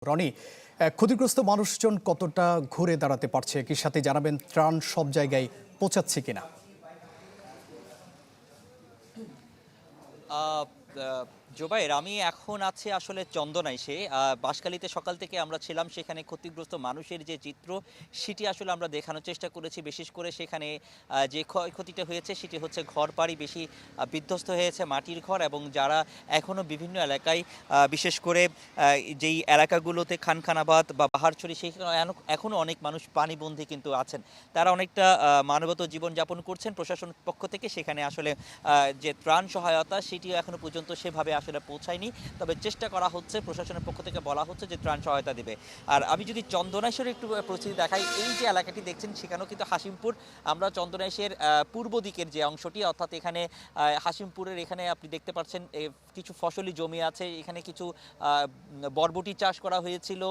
রনি, ক্ষতিগ্রস্ত মানুষজন কতটা ঘুরে দাঁড়াতে পারছে, কি সাথে জানাবেন ত্রাণ সব জায়গায় পৌঁছাচ্ছে কিনা? আহ, আহ, জোবাইর, আমি এখন আছি আসলে চন্দনাইশে। বাঁশখালীতে সকাল থেকে আমরা ছিলাম, সেখানে ক্ষতিগ্রস্ত মানুষের যে চিত্র সেটি আসলে আমরা দেখানোর চেষ্টা করেছি। বিশেষ করে সেখানে যে ক্ষয়ক্ষতিটা হয়েছে সেটি হচ্ছে ঘর বাড়ি বেশি বিধ্বস্ত হয়েছে, মাটির ঘর, এবং যারা এখনও বিভিন্ন এলাকায় বিশেষ করে যেই এলাকাগুলোতে খানখানাবাদ বা পাহাড়ছড়ি সেখানে এখনও অনেক মানুষ পানিবন্দী কিন্তু আছেন। তারা অনেকটা মানবত জীবনযাপন করছেন। প্রশাসন পক্ষ থেকে সেখানে আসলে যে ত্রাণ সহায়তা সেটিও এখনো পর্যন্ত সেভাবে আসলে পৌঁছায়নি। তবে চেষ্টা করা হচ্ছে, প্রশাসনের পক্ষ থেকে বলা হচ্ছে যে ত্রাণ সহায়তা দেবে। আর আমি যদি চন্দনাইশের একটু পরিস্থিতি দেখাই, এই যে এলাকাটি দেখছেন সেখানেও কিন্তু হাসিমপুর, আমরা চন্দনাইশের পূর্ব দিকের যে অংশটি, অর্থাৎ এখানে হাসিমপুরের এখানে আপনি দেখতে পাচ্ছেন কিছু ফসলি জমি আছে, এখানে কিছু বরবটি চাষ করা হয়েছিল,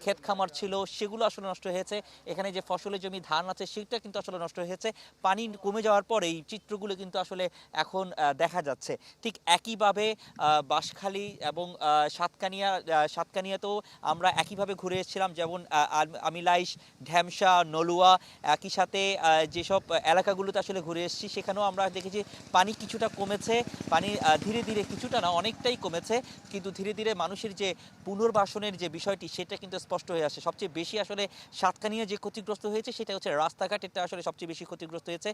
ক্ষেত খামার ছিল, সেগুলো আসলে নষ্ট হয়েছে। এখানে যে ফসলের জমি ধান আছে সেটা কিন্তু আসলে নষ্ট হয়েছে। পানি কমে যাওয়ার পর এই চিত্রগুলো কিন্তু আসলে এখন দেখা যাচ্ছে। ঠিক একইভাবে বাঁশখালী এবং সাতকানিয়াতেও আমরা একইভাবে ঘুরে এসেছিলাম, যেমন আমিলাইশ, ঢ্যামসা, নলুয়া, একই সাথে যেসব এলাকাগুলোতে আসলে ঘুরে এসেছি সেখানেও আমরা দেখেছি পানি কিছুটা কমেছে। পানি ধীরে ধীরে, কিছুটা না অনেকটাই কমেছে, কিন্তু ধীরে ধীরে মানুষের যে পুনর্বাসনের যে বিষয়টি সেটা কিন্তু স্পষ্ট হয়ে আসে। সবচেয়ে বেশি আসলে সাতকানিয়া যে ক্ষতিগ্রস্ত হয়েছে সেটা হচ্ছে রাস্তাঘাট, এটা আসলে সবচেয়ে বেশি ক্ষতিগ্রস্ত হয়েছে।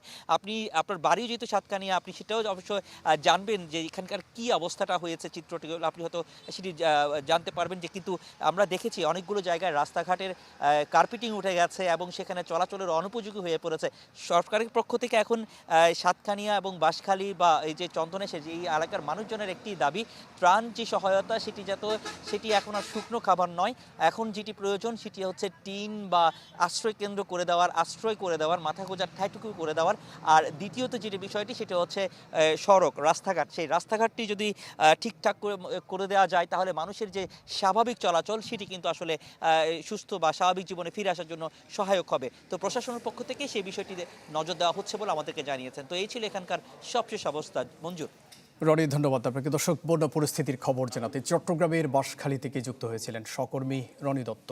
আপনার বাড়িও যেহেতু সাতকানিয়া, আপনি সেটাও অবশ্যই জানবেন যে এখানকার কি অবস্থাটা হয়েছে, চিত্রটি আপনি হয়তো সেটি জানতে পারবেন। যে কিন্তু আমরা দেখেছি অনেকগুলো জায়গায় রাস্তাঘাটের কার্পেটিং উঠে গেছে এবং সেখানে চলাচলের অনুপযোগী হয়ে পড়েছে। সরকারের পক্ষ থেকে এখন সাতকানিয়া এবং বাঁশখালী বা এই যে চন্দনেশের যে এই এলাকার মানুষজনের একটি দাবি, ত্রাণ যে সহায়তা সেটি এখন আর শুকনো খাবার নয়, এখন যেটি প্রয়োজন সেটি হচ্ছে টিন বা আশ্রয় করে দেওয়ার, মাথা গোঁজার ঠাঁইটুকু করে দেওয়ার। আর দ্বিতীয়ত যেটি বিষয়টি সেটা হচ্ছে সড়ক, রাস্তাঘাট। সেই রাস্তাঘাটটি যদি ঠিকঠাক করে দেওয়া যায় তাহলে মানুষের যে স্বাভাবিক চলাচল সেটি কিন্তু আসলে সুস্থ বা স্বাভাবিক জীবনে ফিরে আসার জন্য সহায়ক হবে। তো প্রশাসনের পক্ষ থেকে সেই বিষয়টিতে নজর দেওয়া হচ্ছে বলে আমাদেরকে জানিয়েছেন। তো এই ছিল এখানকার সবশেষ অবস্থা। মঞ্জুর। রনি, ধন্যবাদ আপনাকে। দর্শক, বন্যা পরিস্থিতির খবর জানাতে চট্টগ্রামের বাঁশখালী থেকে যুক্ত হয়েছিলেন সহকর্মী রনি দত্ত।